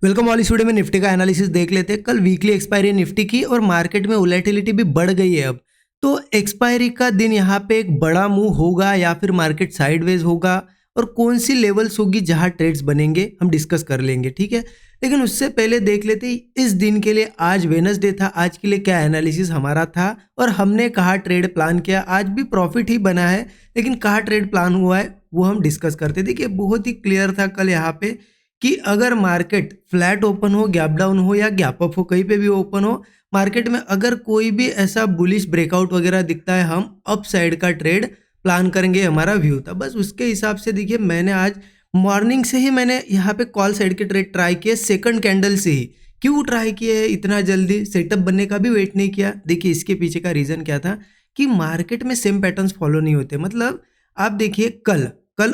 Welcome वाली video में Nifty का एनालिसिस देख लेते हैं। कल वीकली एक्सपायरी निफ्टी की और मार्केट में वोलेटिलिटी भी बढ़ गई है। अब तो एक्सपायरी का दिन यहाँ पे एक बड़ा मूव होगा या फिर मार्केट साइडवेज होगा और कौन सी लेवल्स होगी जहां ट्रेड्स बनेंगे हम डिस्कस कर लेंगे, ठीक है। लेकिन उससे पहले देख लेते हैं इस दिन के लिए, आज वेडनेसडे था, आज के लिए क्या एनालिसिस हमारा था और हमने कहाँ ट्रेड प्लान किया। आज भी प्रॉफिट ही बना है लेकिन कहाँ ट्रेड प्लान हुआ है वो हम डिस्कस करते। देखिए बहुत ही क्लियर था कल यहाँ पे कि अगर मार्केट फ्लैट ओपन हो, गैप डाउन हो या गैप अप हो, कहीं पे भी ओपन हो, मार्केट में अगर कोई भी ऐसा बुलिश ब्रेकआउट वगैरह दिखता है हम अप साइड का ट्रेड प्लान करेंगे, हमारा व्यू था। बस उसके हिसाब से देखिए मैंने आज मॉर्निंग से ही मैंने यहाँ पे कॉल साइड के ट्रेड ट्राई किए, सेकंड कैंडल से ही। क्यों ट्राई किए है इतना जल्दी, सेटअप बनने का भी वेट नहीं किया। देखिए इसके पीछे का रीजन क्या था कि मार्केट में सेम पैटर्न्स फॉलो नहीं होते। मतलब आप देखिए कल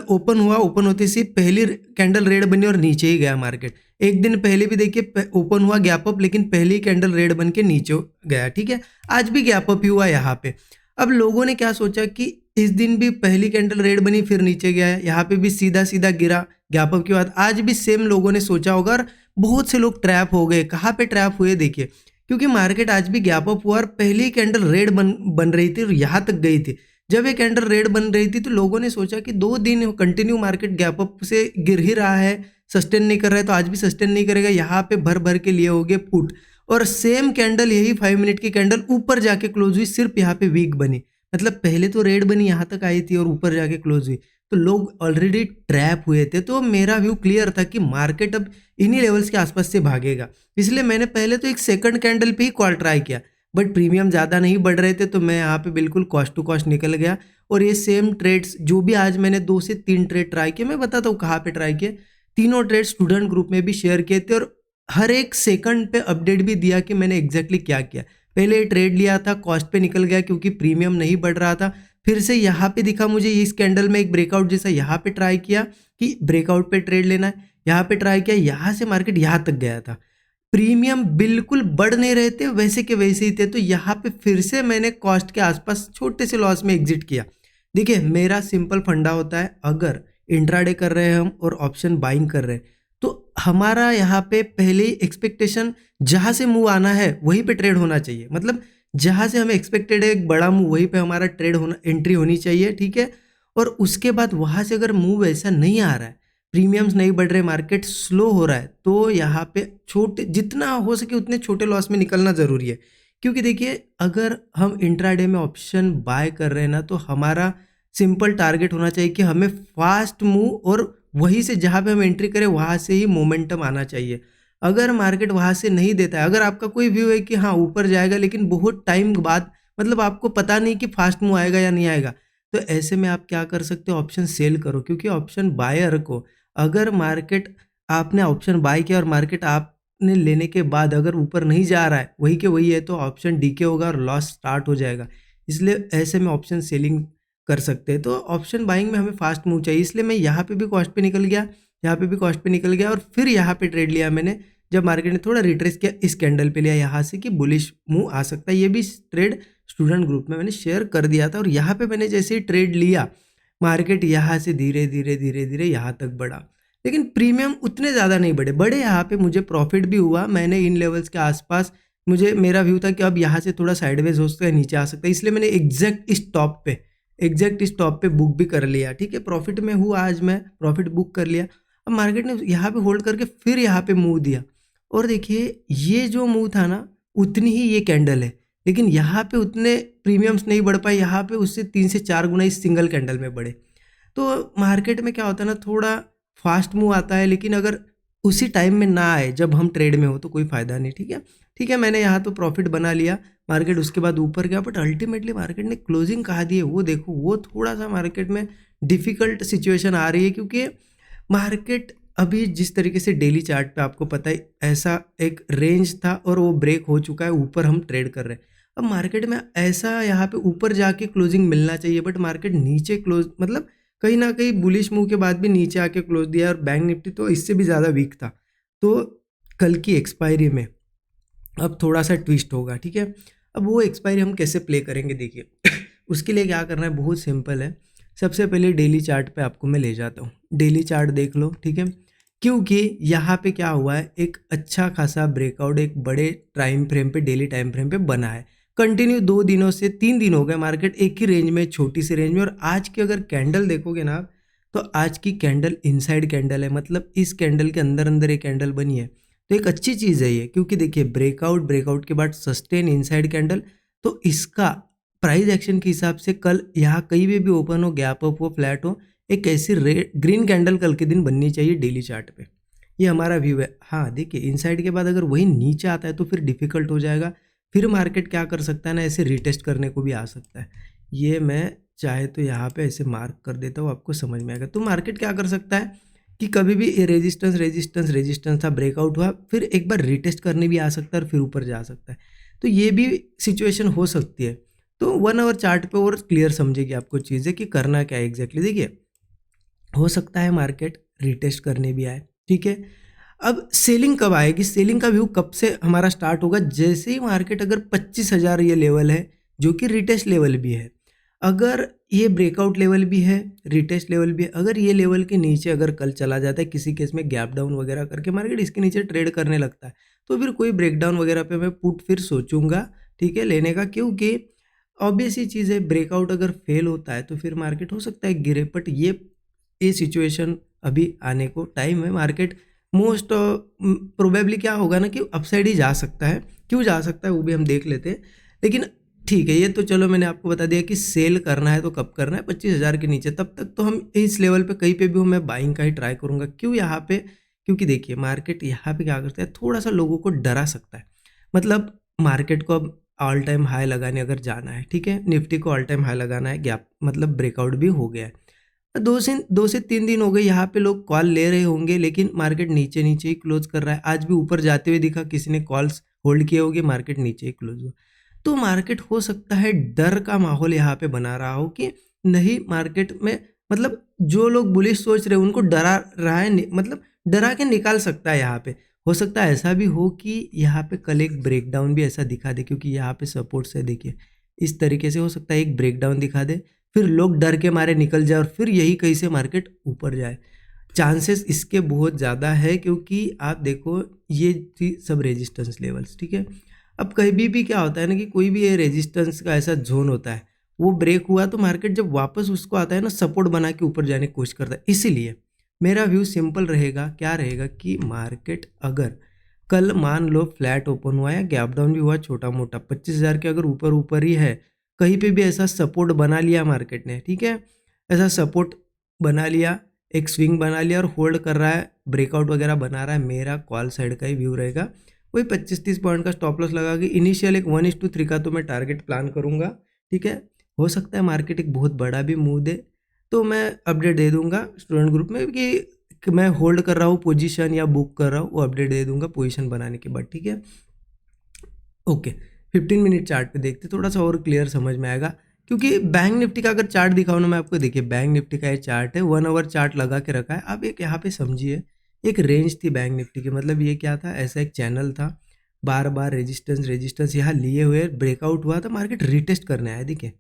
ओपन हुआ, ओपन होते से पहली कैंडल रेड बनी और नीचे ही गया मार्केट। एक दिन पहले भी देखिए ओपन हुआ गैप अप, लेकिन पहली कैंडल रेड बन के नीचे गया, ठीक है। आज भी गैप अप ही हुआ यहाँ पे। अब लोगों ने क्या सोचा कि इस दिन भी पहली कैंडल रेड बनी फिर नीचे गया है, यहाँ पे भी सीधा सीधा गिरा गैप अप के बाद। आज भी सेम लोगों ने सोचा होगा और बहुत से लोग ट्रैप हो गए। कहाँ पे ट्रैप हुए देखिए, क्योंकि मार्केट आज भी गैप अप हुआ और पहली कैंडल रेड बन रही थी और यहाँ तक गई थी। जब ये कैंडल रेड बन रही थी तो लोगों ने सोचा कि 2 दिन कंटिन्यू मार्केट गैप अप से गिर ही रहा है, सस्टेन नहीं कर रहा है, तो आज भी सस्टेन नहीं करेगा। यहाँ पे भर भर के लिए हो गए पुट और सेम कैंडल यही 5 मिनट की कैंडल ऊपर जाके क्लोज हुई, सिर्फ यहाँ पे वीक बनी। मतलब पहले तो रेड बनी यहाँ तक आई थी और ऊपर जाके क्लोज हुई, तो लोग ऑलरेडी ट्रैप हुए थे। तो मेरा व्यू क्लियर था कि मार्केट अब इन्हीं लेवल्स के आसपास से भागेगा, इसलिए मैंने पहले तो एक सेकंड कैंडल पे ही कॉल ट्राई किया। बट प्रीमियम ज़्यादा नहीं बढ़ रहे थे तो मैं यहाँ पे बिल्कुल कॉस्ट टू कॉस्ट निकल गया। और ये सेम ट्रेड्स जो भी आज मैंने 2 से 3 ट्रेड ट्राई किए, मैं बताता हूँ कहाँ पे ट्राई किए। तीनों ट्रेड स्टूडेंट ग्रुप में भी शेयर किए थे और हर एक सेकंड पे अपडेट भी दिया कि मैंने एग्जैक्टली क्या किया। पहले ट्रेड लिया था, कॉस्ट पे निकल गया क्योंकि प्रीमियम नहीं बढ़ रहा था। फिर से यहाँ पे दिखा मुझे इस कैंडल में एक ब्रेकआउट जैसा, यहाँ पे ट्राई किया कि ब्रेकआउट पे ट्रेड लेना है, यहाँ पे ट्राई किया, यहाँ से मार्केट यहाँ तक गया था। प्रीमियम बिल्कुल बढ़ नहीं रहे थे, वैसे के वैसे ही थे। तो यहाँ पे फिर से मैंने कॉस्ट के आसपास छोटे से लॉस में एग्जिट किया। देखिए मेरा सिंपल फंडा होता है, अगर इंट्राडे कर रहे हैं हम और ऑप्शन बाइंग कर रहे हैं तो हमारा यहाँ पे पहले ही एक्सपेक्टेशन जहाँ से मूव आना है वहीं पे ट्रेड होना चाहिए। मतलब जहाँ से हमें एक्सपेक्टेड है एक बड़ा मूव, वहीं पे हमारा ट्रेड होना, एंट्री होनी चाहिए, ठीक है। और उसके बाद वहाँ से अगर मूव ऐसा नहीं आ रहा है, प्रीमियम्स नहीं बढ़ रहे, मार्केट स्लो हो रहा है, तो यहाँ पे छोटे जितना हो सके उतने छोटे लॉस में निकलना ज़रूरी है। क्योंकि देखिए अगर हम इंट्राडे में ऑप्शन बाय कर रहे हैं ना, तो हमारा सिंपल टारगेट होना चाहिए कि हमें फास्ट मूव और वहीं से जहाँ पे हम एंट्री करें वहाँ से ही मोमेंटम आना चाहिए। अगर मार्केट वहाँ से नहीं देता है, अगर आपका कोई व्यू है कि हाँ ऊपर जाएगा लेकिन बहुत टाइम बाद, मतलब आपको पता नहीं कि फास्ट मूव आएगा या नहीं आएगा, तो ऐसे में आप क्या कर सकते हो, ऑप्शन सेल करो। क्योंकि ऑप्शन बायर को अगर मार्केट, आपने ऑप्शन बाय किया और मार्केट आपने लेने के बाद अगर ऊपर नहीं जा रहा है, वही के वही है, तो ऑप्शन डीके होगा और लॉस स्टार्ट हो जाएगा। इसलिए ऐसे में ऑप्शन सेलिंग कर सकते हैं। तो ऑप्शन बाइंग में हमें फास्ट मूव चाहिए, इसलिए मैं यहाँ पे भी कॉस्ट पे निकल गया, यहाँ पे भी कॉस्ट पे निकल गया और फिर यहाँ पे ट्रेड लिया मैंने जब मार्केट ने थोड़ा रिट्रेस किया, इस कैंडल पे लिया यहाँ से कि बुलिश मूव आ सकता है। ये भी ट्रेड स्टूडेंट ग्रुप में मैंने शेयर कर दिया था और यहाँ पे मैंने जैसे ही ट्रेड लिया, मार्केट यहाँ से धीरे धीरे धीरे धीरे यहाँ तक बढ़ा, लेकिन प्रीमियम उतने ज़्यादा नहीं बढ़े। यहाँ पे मुझे प्रॉफिट भी हुआ। मैंने इन लेवल्स के आसपास, मुझे मेरा व्यू था कि अब यहाँ से थोड़ा साइडवेज हो सकता है, नीचे आ सकता है, इसलिए मैंने एग्जैक्ट स्टॉप पे बुक भी कर लिया, ठीक है। प्रॉफिट में हुआ, आज मैं प्रॉफिट बुक कर लिया। अब मार्केट ने यहाँ पे होल्ड करके फिर यहाँ पे मूव दिया और देखिए ये जो मूव था ना, उतनी ही ये कैंडल है, लेकिन यहाँ पे उतने प्रीमियम्स नहीं बढ़ पाए, यहाँ पे उससे 3 से 4 गुना इस सिंगल कैंडल में बढ़े। तो मार्केट में क्या होता है ना, थोड़ा फास्ट मूव आता है, लेकिन अगर उसी टाइम में ना आए जब हम ट्रेड में हो तो कोई फ़ायदा नहीं, ठीक है। मैंने यहाँ तो प्रॉफिट बना लिया, मार्केट उसके बाद ऊपर गया, बट अल्टीमेटली मार्केट ने क्लोजिंग कहाँ दी है वो देखो। वो थोड़ा सा मार्केट में डिफ़िकल्ट सिचुएशन आ रही है, क्योंकि मार्केट अभी जिस तरीके से डेली चार्ट पे आपको पता है ऐसा एक रेंज था और वो ब्रेक हो चुका है, ऊपर हम ट्रेड कर रहे हैं। अब मार्केट में ऐसा यहाँ पे ऊपर जाके क्लोजिंग मिलना चाहिए, बट मार्केट नीचे क्लोज, मतलब कहीं ना कहीं बुलिश मूव के बाद भी नीचे आके क्लोज दिया और बैंक निफ्टी तो इससे भी ज़्यादा वीक था। तो कल की एक्सपायरी में अब थोड़ा सा ट्विस्ट होगा, ठीक है। अब वो एक्सपायरी हम कैसे प्ले करेंगे देखिए उसके लिए क्या करना है, बहुत सिंपल है। सबसे पहले डेली चार्ट पे आपको मैं ले जाता हूँ, डेली चार्ट देख लो, ठीक है। क्योंकि यहाँ पे क्या हुआ है, एक अच्छा खासा ब्रेकआउट एक बड़े टाइम फ्रेम पे, डेली टाइम फ्रेम पे बना है। कंटिन्यू 2 दिनों से 3 दिन हो गए मार्केट एक ही रेंज में, छोटी सी रेंज में। और आज की अगर कैंडल देखोगे ना आप, तो आज की कैंडल इनसाइड कैंडल है, मतलब इस कैंडल के अंदर अंदर एक कैंडल बनी है। तो एक अच्छी चीज़ है ये, क्योंकि देखिए ब्रेकआउट, ब्रेकआउट के बाद सस्टेन इनसाइड कैंडल, तो इसका प्राइस एक्शन के हिसाब से कल यहाँ कहीं भी ओपन हो, गैप अप हो, फ्लैट हो, एक ऐसी ग्रीन कैंडल कल के दिन बननी चाहिए डेली चार्ट पे। ये हमारा व्यू है। हाँ देखिए, इनसाइड के बाद अगर वही नीचे आता है तो फिर डिफिकल्ट हो जाएगा। फिर मार्केट क्या कर सकता है ना, ऐसे रिटेस्ट करने को भी आ सकता है। ये मैं चाहे तो यहाँ पे ऐसे मार्क कर देता हूँ, आपको समझ में आएगा। तो मार्केट क्या कर सकता है कि कभी भी ये रेजिस्टेंस रेजिस्टेंस रेजिस्टेंस था, ब्रेकआउट हुआ, फिर एक बार रिटेस्ट करने भी आ सकता है और फिर ऊपर जा सकता है। तो ये भी सिचुएशन हो सकती है। तो 1 आवर चार्ट पे और क्लियर समझेगी आपको चीज़ें कि करना क्या है एग्जैक्टली। देखिए, हो सकता है मार्केट रिटेस्ट करने भी आए, ठीक है। अब सेलिंग कब आएगी, सेलिंग का व्यू कब से हमारा स्टार्ट होगा, जैसे ही मार्केट अगर 25,000 ये लेवल है जो कि रिटेस्ट लेवल भी है, अगर ये ब्रेकआउट लेवल भी है, रिटेस्ट लेवल भी है, अगर ये लेवल के नीचे अगर कल चला जाता है, किसी केस में गैप डाउन वगैरह करके मार्केट इसके नीचे ट्रेड करने लगता है, तो फिर कोई ब्रेकडाउन वगैरह पे मैं पुट फिर सोचूंगा, ठीक है, लेने का। क्योंकि ऑब्वियस ही चीज़ है, ब्रेकआउट अगर फेल होता है तो फिर मार्केट हो सकता है गिरे, बट ये सिचुएशन अभी आने को टाइम है। मार्केट मोस्ट प्रोबेबली क्या होगा ना कि अपसाइड ही जा सकता है। क्यों जा सकता है वो भी हम देख लेते हैं। लेकिन ठीक है, ये तो चलो मैंने आपको बता दिया कि सेल करना है तो कब करना है, 25,000 के नीचे। तब तक तो हम इस लेवल पे कहीं पे भी हो, मैं बाइंग का ही ट्राई करूंगा। क्यों यहाँ पे, क्योंकि देखिए मार्केट यहाँ पे क्या करता है, थोड़ा सा लोगों को डरा सकता है। मतलब मार्केट को अब ऑल टाइम हाई लगाने अगर जाना है, ठीक है, निफ्टी को ऑल टाइम हाई लगाना है, गैप मतलब ब्रेकआउट भी हो गया है, 2 से 3 दिन हो गए, यहाँ पे लोग कॉल ले रहे होंगे, लेकिन मार्केट नीचे नीचे ही क्लोज कर रहा है। आज भी ऊपर जाते हुए दिखा, किसी ने कॉल्स होल्ड किए होंगे, मार्केट नीचे ही क्लोज हुआ। तो मार्केट हो सकता है डर का माहौल यहाँ पे बना रहा हो कि नहीं, मार्केट में मतलब जो लोग बुलिश सोच रहे हैं उनको डरा रहा है, मतलब डरा के निकाल सकता है। यहाँ पे हो सकता है ऐसा भी हो कि यहाँ पे कल एक ब्रेकडाउन भी ऐसा दिखा दे, क्योंकि यहाँ पे सपोर्ट से देखिए इस तरीके से हो सकता है एक ब्रेकडाउन दिखा दे, फिर लोग डर के मारे निकल जाए और फिर यही कहीं से मार्केट ऊपर जाए। चांसेस इसके बहुत ज़्यादा है, क्योंकि आप देखो ये थी सब रेजिस्टेंस लेवल्स, ठीक है। अब कहीं भी क्या होता है ना कि कोई भी ये रेजिस्टेंस का ऐसा जोन होता है, वो ब्रेक हुआ तो मार्केट जब वापस उसको आता है ना, सपोर्ट बना के ऊपर जाने की कोशिश करता है। इसीलिए मेरा व्यू सिंपल रहेगा, क्या रहेगा कि मार्केट अगर कल मान लो फ्लैट ओपन हुआ या गैप डाउन भी हुआ छोटा मोटा, 25,000 के अगर ऊपर ऊपर ही है, कहीं पे भी ऐसा सपोर्ट बना लिया मार्केट ने, ठीक है, ऐसा सपोर्ट बना लिया, एक स्विंग बना लिया और होल्ड कर रहा है, ब्रेकआउट वगैरह बना रहा है, मेरा कॉल साइड का ही व्यू रहेगा। वही 25-30 पॉइंट का स्टॉप लॉस लगा के इनिशियल एक 1:3 का तो मैं टारगेट प्लान करूंगा, ठीक है। हो सकता है मार्केट एक बहुत बड़ा भी मूव दे, तो मैं अपडेट दे दूंगा स्टूडेंट ग्रुप में कि मैं होल्ड कर रहा हूँ पोजीशन या बुक कर रहा हूँ, वो अपडेट दे दूंगा पोजीशन बनाने के बाद, ठीक है। ओके, 15 मिनट चार्ट पे देखते, थोड़ा सा और क्लियर समझ में आएगा। क्योंकि बैंक निफ्टी का अगर चार्ट दिखाऊँ ना मैं आपको, देखिए बैंक निफ्टी का ये चार्ट है, 1 आवर चार्ट लगा के रखा है। आप एक यहाँ पे समझिए, एक रेंज थी बैंक निफ्टी की, मतलब ये क्या था, ऐसा एक चैनल था, बार बार रेजिस्टेंस रेजिस्टेंस यहाँ लिए हुए, ब्रेकआउट हुआ तो मार्केट रिटेस्ट करने आया। देखिए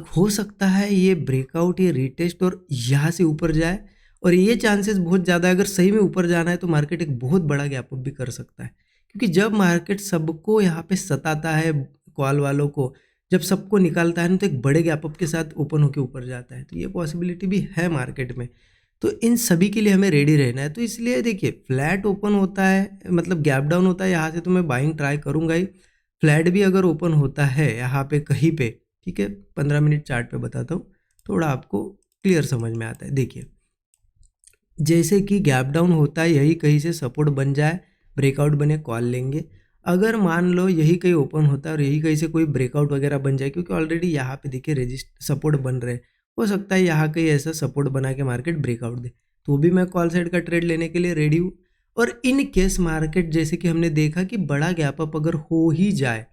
हो सकता है ये ब्रेकआउट, ये रिटेस्ट और यहाँ से ऊपर जाए, और ये चांसेस बहुत ज़्यादा है, अगर सही में ऊपर जाना है तो मार्केट एक बहुत बड़ा गैप अप भी कर सकता है। क्योंकि जब मार्केट सबको यहाँ पे सताता है, कॉल वालों को जब सबको निकालता है ना, तो एक बड़े गैप अप के साथ ओपन होकर ऊपर जाता है। तो ये पॉसिबिलिटी भी है मार्केट में, तो इन सभी के लिए हमें रेडी रहना है। तो इसलिए देखिए फ्लैट ओपन होता है, मतलब गैप डाउन होता है यहाँ से, तो मैं बाइंग ट्राई करूँगा ही। फ्लैट भी अगर ओपन होता है यहाँ पे कहीं पे, ठीक है, 15 मिनट चार्ट पे बताता हूँ, थोड़ा आपको क्लियर समझ में आता है। देखिए जैसे कि गैप डाउन होता है, यही कहीं से सपोर्ट बन जाए, ब्रेकआउट बने, कॉल लेंगे। अगर मान लो यही कहीं ओपन होता है और यही कहीं से कोई ब्रेकआउट वगैरह बन जाए, क्योंकि ऑलरेडी यहाँ पे देखिए सपोर्ट बन रहे हैं, हो सकता है यहाँ कहीं ऐसा सपोर्ट बना के मार्केट ब्रेकआउट दे, तो भी मैं कॉल साइड का ट्रेड लेने के लिए रेडी हूँ। और इन केस मार्केट जैसे कि हमने देखा कि बड़ा गैप अप अगर हो ही जाए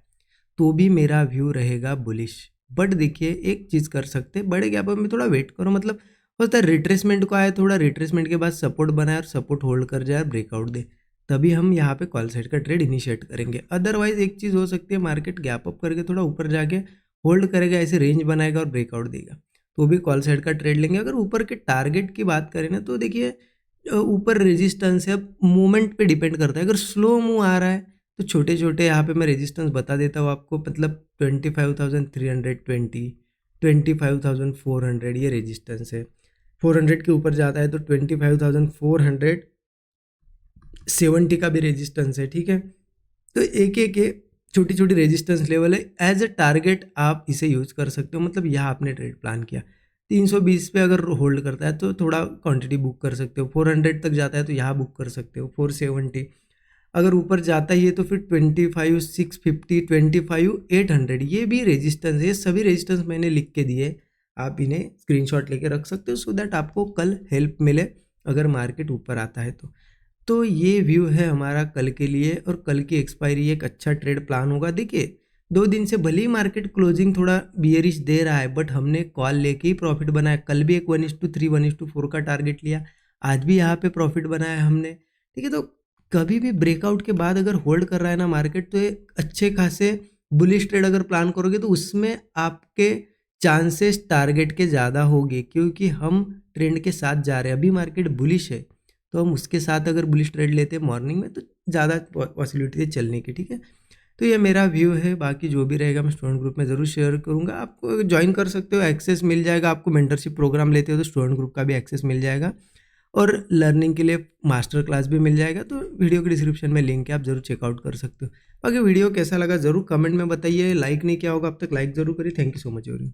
तो भी मेरा व्यू रहेगा बुलिश। बट देखिए एक चीज़ कर सकते हैं, बड़े गैप अप में थोड़ा वेट करो, मतलब होता है रिट्रेसमेंट को आए, थोड़ा रिट्रेसमेंट के बाद सपोर्ट बनाए और सपोर्ट होल्ड कर जाए और ब्रेकआउट दे, तभी हम यहाँ पे कॉल साइड का ट्रेड इनिशिएट करेंगे। अदरवाइज एक चीज़ हो सकती है, मार्केट गैप अप करके थोड़ा ऊपर जाके होल्ड करेगा, ऐसे रेंज बनाएगा और ब्रेकआउट देगा, तो भी कॉल साइड का ट्रेड लेंगे। अगर ऊपर के टारगेट की बात करें ना, तो देखिए ऊपर रेजिस्टेंस है, अब मोमेंट पे डिपेंड करता है। अगर स्लो मूव आ रहा है तो छोटे छोटे यहाँ पे मैं रेजिस्टेंस बता देता हूँ आपको, मतलब 25,320, 25,400 ये रेजिस्टेंस है। 400 के ऊपर जाता है तो 25,470 का भी रेजिस्टेंस है, ठीक है। तो एक एक छोटी छोटी रेजिस्टेंस लेवल है, एज अ टारगेट आप इसे यूज़ कर सकते हो। मतलब यहाँ आपने ट्रेड प्लान किया 320 पे अगर होल्ड करता है तो थोड़ा क्वांटिटी बुक कर सकते हो, 400 तक जाता है तो यहाँ बुक कर सकते हो 470, अगर ऊपर जाता ही है तो फिर 25,650, 25,800 ये भी रेजिस्टेंस है। ये सभी रेजिस्टेंस मैंने लिख के दिए, आप इन्हें स्क्रीनशॉट लेके रख सकते हो सो दैट आपको कल हेल्प मिले अगर मार्केट ऊपर आता है तो ये व्यू है हमारा कल के लिए। और कल की एक्सपायरी एक अच्छा ट्रेड प्लान होगा। देखिए 2 दिन से भले ही मार्केट क्लोजिंग थोड़ा बियरिश दे रहा है, बट हमने कॉल लेके ही प्रॉफिट बनाया। कल भी एक 1:3, 1:4 का टारगेट लिया, आज भी यहाँ पे प्रॉफिट बनाया हमने, ठीक है। तो कभी भी ब्रेकआउट के बाद अगर होल्ड कर रहा है ना मार्केट, तो एक अच्छे खासे बुलिश ट्रेड अगर प्लान करोगे तो उसमें आपके चांसेस टारगेट के ज़्यादा होंगे, क्योंकि हम ट्रेंड के साथ जा रहे हैं। अभी मार्केट बुलिश है तो हम उसके साथ अगर बुलिश ट्रेड लेते हैं मॉर्निंग में तो ज़्यादा पॉसिबिलिटी है चलने की, ठीक है। तो ये मेरा व्यू है, बाकी जो भी रहेगा मैं स्टूडेंट ग्रुप में ज़रूर शेयर करूँगा। आपको ज्वाइन कर सकते हो, एक्सेस मिल जाएगा आपको। मेंटरशिप प्रोग्राम लेते हो तो स्टूडेंट ग्रुप का भी एक्सेस मिल जाएगा, और लर्निंग के लिए मास्टर क्लास भी मिल जाएगा। तो वीडियो के डिस्क्रिप्शन में लिंक है, आप ज़रूर चेकआउट कर सकते हो। बाकी वीडियो कैसा लगा ज़रूर कमेंट में बताइए। लाइक नहीं किया होगा अब तक, लाइक ज़रूर करिए। Thank you so much everyone.